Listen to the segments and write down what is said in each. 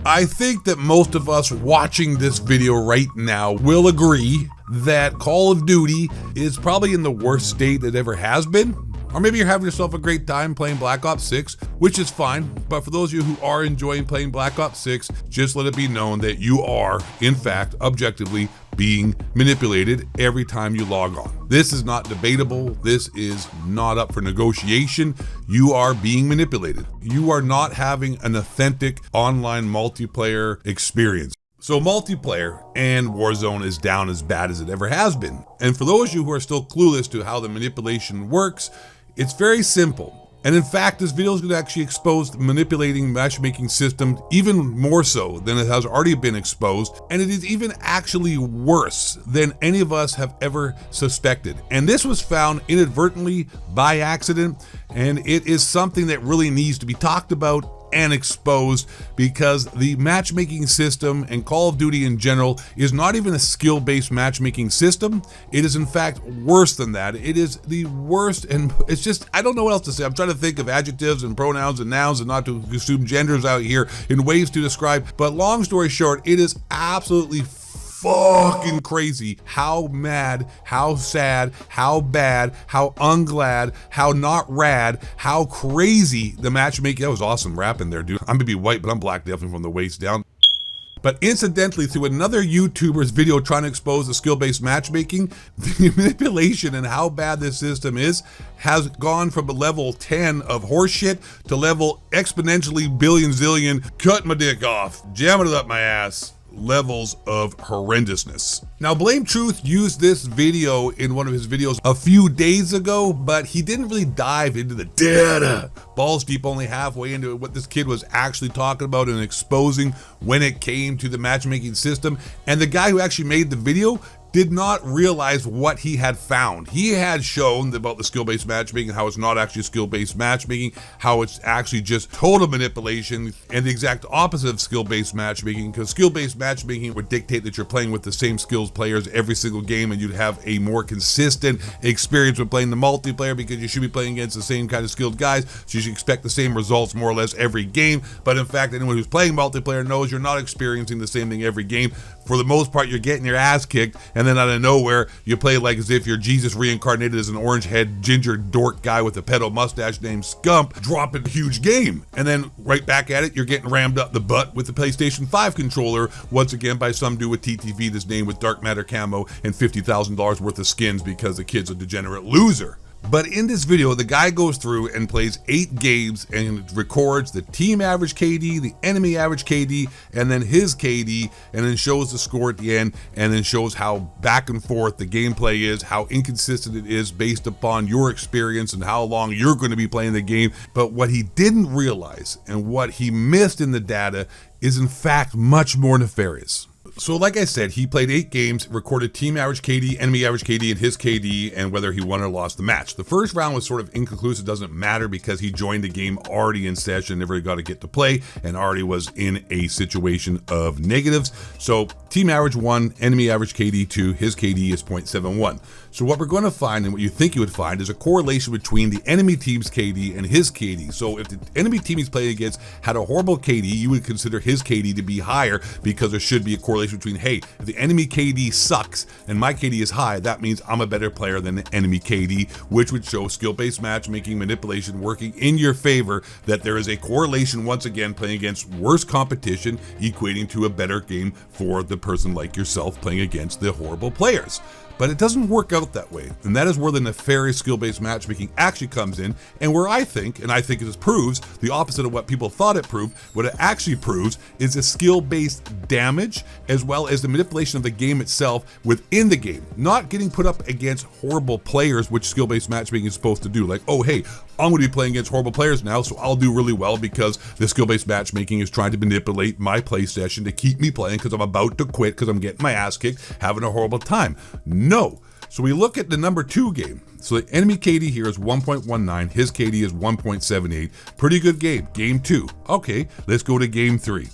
I think that most of us watching this video right now will agree that Call of Duty is probably in the worst state it ever has been. Or maybe you're having yourself a great time playing Black Ops 6, which is fine. But for those of you who are enjoying playing Black Ops 6, just let it be known that you are, in fact, objectively being manipulated every time you log on. This is not debatable. This is not up for negotiation. You are being manipulated. You are not having an authentic online multiplayer experience. So multiplayer and Warzone is down as bad as it ever has been. And for those of you who are still clueless to how the manipulation works, it's very simple. And in fact, this video is going to actually expose the manipulating matchmaking system even more so than it has already been exposed. And it is even actually worse than any of us have ever suspected. And this was found inadvertently by accident. And it is something that really needs to be talked about and exposed, because the matchmaking system and Call of Duty in general is not even a skill-based matchmaking system. It is in fact worse than that. It is the worst, and it's just, I don't know what else to say. I'm trying to think of adjectives and pronouns and nouns and not to assume genders out here in ways to describe, but long story short, it is absolutely fucking crazy how mad, how sad, how bad, how unglad, how not rad, how crazy the matchmaking. That was awesome rapping there, dude. I'm gonna be white, but I'm black definitely from the waist down. But incidentally, through another YouTuber's video trying to expose the skill-based matchmaking, the manipulation and how bad this system is has gone from a level 10 of horseshit to level exponentially billion zillion, cut my dick off, jamming it up my ass levels of horrendousness. Now, Blame Truth used this video in one of his videos a few days ago, but he didn't really dive into the data balls deep, only halfway into what this kid was actually talking about and exposing when it came to the matchmaking system. And the guy who actually made the video did not realize what he had found. He had shown about the skill-based matchmaking, how it's not actually skill-based matchmaking, how it's actually just total manipulation, and the exact opposite of skill-based matchmaking, because skill-based matchmaking would dictate that you're playing with the same skills players every single game, and you'd have a more consistent experience with playing the multiplayer, because you should be playing against the same kind of skilled guys, so you should expect the same results more or less every game. But in fact, anyone who's playing multiplayer knows you're not experiencing the same thing every game. For the most part, you're getting your ass kicked, and then out of nowhere, you play like as if you're Jesus reincarnated as an orange-head ginger dork guy with a pedo mustache named Scump, dropping a huge game. And then right back at it, you're getting rammed up the butt with the PlayStation 5 controller, once again by some dude with TTV that's named with dark matter camo and $50,000 worth of skins because the kid's a degenerate loser. But in this video, the guy goes through and plays 8 games and records the team average KD, the enemy average KD, and then his KD, and then shows the score at the end, and then shows how back and forth the gameplay is, how inconsistent it is based upon your experience and how long you're going to be playing the game. But what he didn't realize and what he missed in the data is in fact much more nefarious. So like I said, he played 8 games, recorded team average KD, enemy average KD, and his KD, and whether he won or lost the match. The first round was sort of inconclusive, doesn't matter because he joined the game already in session, never got to get to play, and already was in a situation of negatives. So team average 1, enemy average KD 2, his KD is 0.71. So what we're going to find, and what you think you would find, is a correlation between the enemy team's KD and his KD. So if the enemy team he's playing against had a horrible KD, you would consider his KD to be higher, because there should be a correlation between, hey, if the enemy KD sucks and my KD is high, that means I'm a better player than the enemy KD, which would show skill-based matchmaking, manipulation working in your favor, that there is a correlation, once again, playing against worse competition, equating to a better game for the person like yourself playing against the horrible players. But it doesn't work out that way, and that is where the nefarious skill-based matchmaking actually comes in, and where I think this proves the opposite of what people thought it proved. What it actually proves is the skill-based damage, as well as the manipulation of the game itself within the game, not getting put up against horrible players, which skill-based matchmaking is supposed to do. Like, oh hey, I'm going to be playing against horrible players now, so I'll do really well because the skill-based matchmaking is trying to manipulate my play session to keep me playing because I'm about to quit because I'm getting my ass kicked, having a horrible time. No. So we look at the number 2 game. So the enemy KD here is 1.19, his KD is 1.78. Pretty good game. Game 2. Okay, let's go to game 3.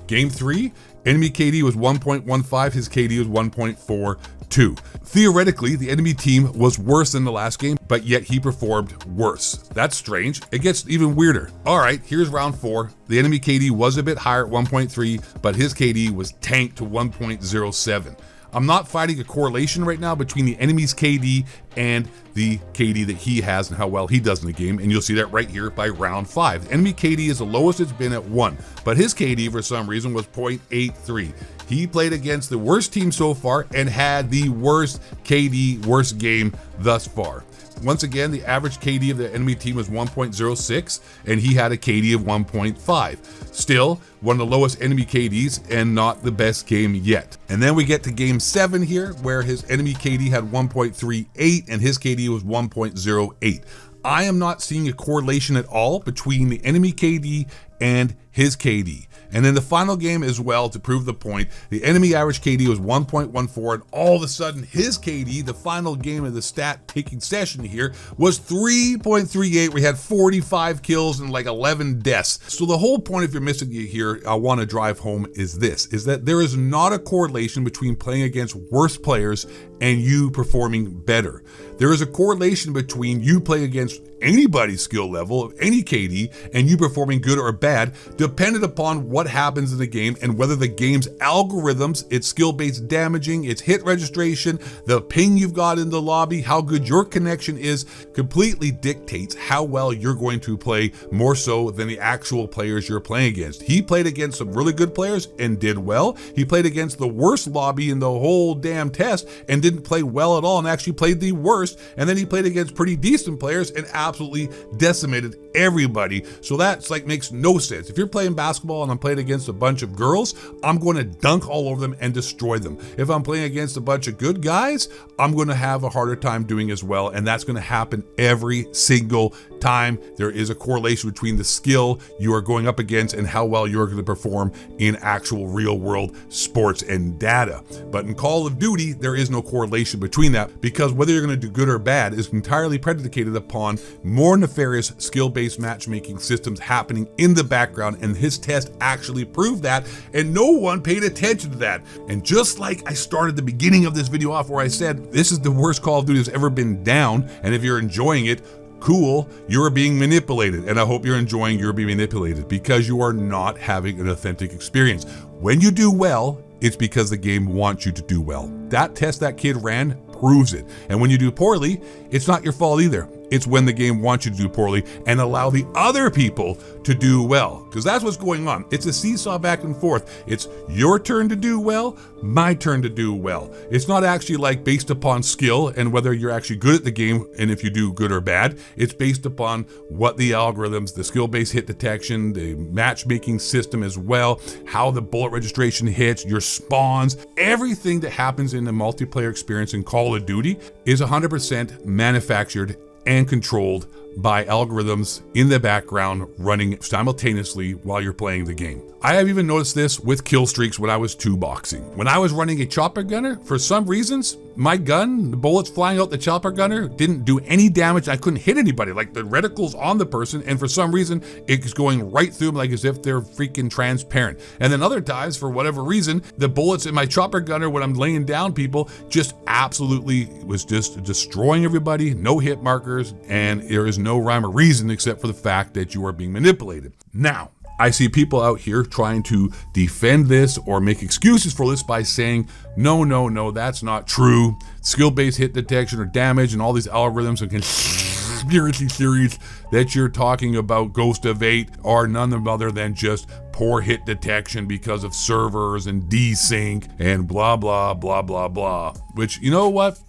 Game 3, enemy KD was 1.15, his KD was 1.4. 2. Theoretically, the enemy team was worse than the last game, but yet he performed worse. That's strange. It gets even weirder. All right, here's round 4. The enemy KD was a bit higher at 1.3, but his KD was tanked to 1.07. I'm not finding a correlation right now between the enemy's KD and the KD that he has and how well he does in the game, and you'll see that right here by round 5. The enemy KD is the lowest it's been at 1, but his KD for some reason was 0.83. He played against the worst team so far and had the worst KD, worst game thus far. Once again, the average KD of the enemy team was 1.06, and he had a KD of 1.5. Still, one of the lowest enemy KDs and not the best game yet. And then we get to game 7 here, where his enemy KD had 1.38 and his KD was 1.08. I am not seeing a correlation at all between the enemy KD and his KD. And then the final game as well, to prove the point, the enemy average KD was 1.14, and all of a sudden his KD, the final game of the stat taking session here, was 3.38. We had 45 kills and like 11 deaths. So the whole point, if you're missing it here, I want to drive home is this, is that there is not a correlation between playing against worse players and you performing better. There is a correlation between you playing against anybody's skill level of any KD and you performing good or bad, dependent upon what happens in the game and whether the game's algorithms, its skill-based damaging, its hit registration, the ping you've got in the lobby, how good your connection is, completely dictates how well you're going to play, more so than the actual players you're playing against. He played against some really good players and did well. He played against the worst lobby in the whole damn test and didn't play well at all and actually played the worst. And then he played against pretty decent players and absolutely decimated everybody. So that's like makes no sense. If you're playing basketball and I'm playing against a bunch of girls, I'm going to dunk all over them and destroy them. If I'm playing against a bunch of good guys, I'm going to have a harder time doing as well. And that's going to happen every single time. There is a correlation between the skill you are going up against and how well you're going to perform in actual real world sports and data. But in Call of Duty, there is no correlation between that, because whether you're going to do good or bad is entirely predicated upon more nefarious skill-based matchmaking systems happening in the background, and his test actually proved that, and no one paid attention to that. And just like I started the beginning of this video off where I said, this is the worst Call of Duty that's ever been down, and if you're enjoying it, cool, you're being manipulated, and I hope you're enjoying you're being manipulated, because you are not having an authentic experience. When you do well, it's because the game wants you to do well. That test that kid ran proves it. And when you do poorly, it's not your fault either. It's when the game wants you to do poorly and allow the other people to do well, because that's what's going on. It's a seesaw back and forth. It's your turn to do well, my turn to do well. It's not actually like based upon skill and whether you're actually good at the game and if you do good or bad. It's based upon what the algorithms, the skill-based hit detection, the matchmaking system as well, how the bullet registration hits, your spawns, everything that happens in the multiplayer experience in Call of Duty is 100% manufactured and controlled by algorithms in the background running simultaneously while you're playing the game. I have even noticed this with kill streaks when I was 2-boxing. When I was running a chopper gunner, for some reasons, my gun, the bullets flying out the chopper gunner didn't do any damage. I couldn't hit anybody. Like the reticle's on the person, and for some reason, it's going right through them like as if they're freaking transparent. And then other times, for whatever reason, the bullets in my chopper gunner when I'm laying down people just absolutely was just destroying everybody, no hit markers, and there is no rhyme or reason except for the fact that you are being manipulated. Now, I see people out here trying to defend this or make excuses for this by saying, no, that's not true. Skill-based hit detection or damage and all these algorithms and conspiracy theories that you're talking about, Ghost of 8, are none other than just poor hit detection because of servers and desync and blah, blah, blah, blah, blah. Which, you know what?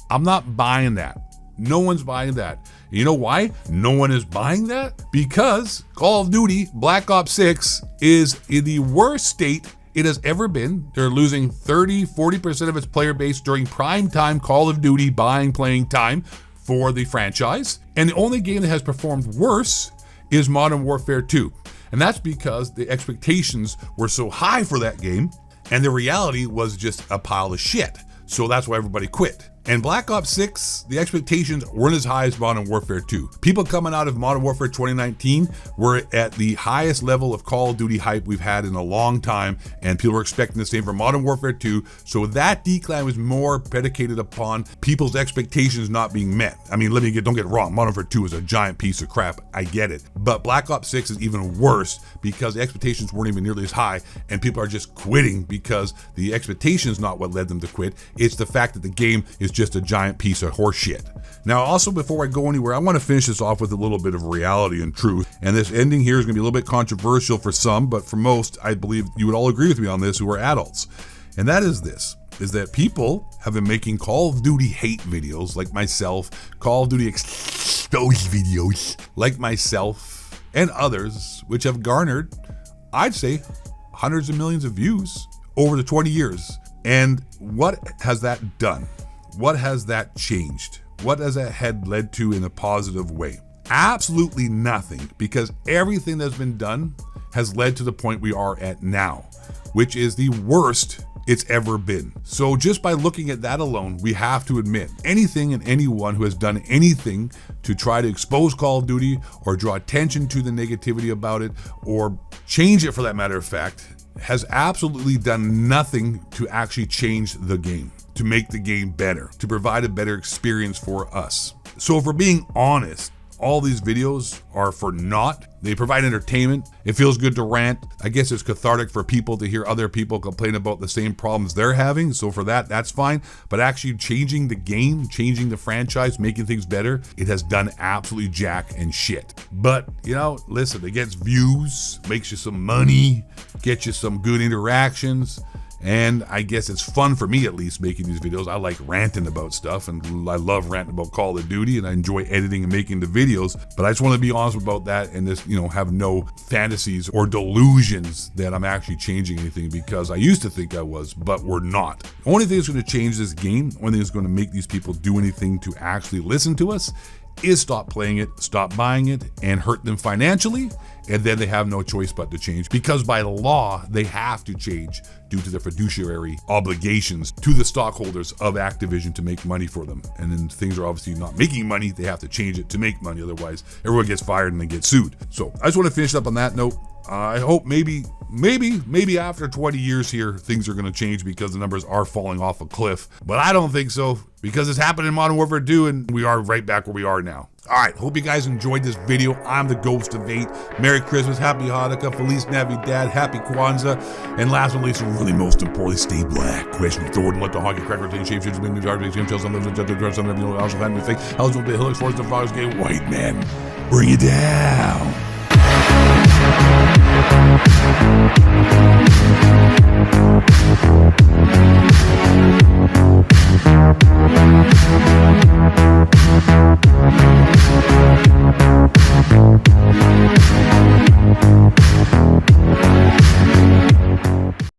I'm not buying that. No one's buying that. You know why no one is buying that? Because Call of Duty Black Ops 6 is in the worst state it has ever been. They're losing 30-40% of its player base during prime time Call of Duty playing time for the franchise. And the only game that has performed worse is Modern Warfare 2. And that's because the expectations were so high for that game and the reality was just a pile of shit. So that's why everybody quit. And Black Ops 6, the expectations weren't as high as Modern Warfare 2. People coming out of Modern Warfare 2019 were at the highest level of Call of Duty hype we've had in a long time, and people were expecting the same for Modern Warfare 2. So that decline was more predicated upon people's expectations not being met. I mean, don't get it wrong, Modern Warfare 2 is a giant piece of crap. I get it. But Black Ops 6 is even worse because the expectations weren't even nearly as high, and people are just quitting because the expectation is not what led them to quit. It's the fact that the game is just a giant piece of horse shit. Now, also, before I go anywhere, I want to finish this off with a little bit of reality and truth. And this ending here is going to be a little bit controversial for some, but for most, I believe you would all agree with me on this who are adults. And that is this, is that people have been making Call of Duty hate videos like myself, Call of Duty expose videos like myself, and others, which have garnered, I'd say, hundreds of millions of views over the 20 years. And what has that done? What has that changed? What has that had led to in a positive way? Absolutely nothing, because everything that's been done has led to the point we are at now, which is the worst it's ever been. So just by looking at that alone, we have to admit anything and anyone who has done anything to try to expose Call of Duty or draw attention to the negativity about it or change it, for that matter of fact, has absolutely done nothing to actually change the game, to make the game better, to provide a better experience for us. So if we're being honest, all these videos are for naught. They provide entertainment. It feels good to rant. I guess it's cathartic for people to hear other people complain about the same problems they're having. So for that, that's fine. But actually changing the game, changing the franchise, making things better, it has done absolutely jack and shit. But, listen, it gets views, makes you some money, gets you some good interactions. And I guess it's fun for me, at least, making these videos. I like ranting about stuff, and I love ranting about Call of Duty, and I enjoy editing and making the videos. But I just want to be honest about that and just, have no fantasies or delusions that I'm actually changing anything, because I used to think I was, but we're not. The only thing that's going to change this game, the only thing that's going to make these people do anything to actually listen to us, is stop playing it, stop buying it, and hurt them financially, and then they have no choice but to change, because by law, they have to change due to their fiduciary obligations to the stockholders of Activision to make money for them. And then things are obviously not making money, they have to change it to make money, otherwise everyone gets fired and they get sued. So I just want to finish up on that note. I hope maybe after 20 years here, things are going to change because the numbers are falling off a cliff. But I don't think so, because it's happened in Modern Warfare 2 and we are right back where we are now. All right, hope you guys enjoyed this video. I'm the Ghost of 8. Merry Christmas, Happy Hanukkah, Feliz Navidad, Happy Kwanzaa, and last but not least, and really most importantly, stay black. Question Thornton, let the hockey crack rotate, shape shifts, make new dark, make shells, some live, some also family fake, hell's will be Hillix, Force, the Fox, Gay, white man. Bring it down.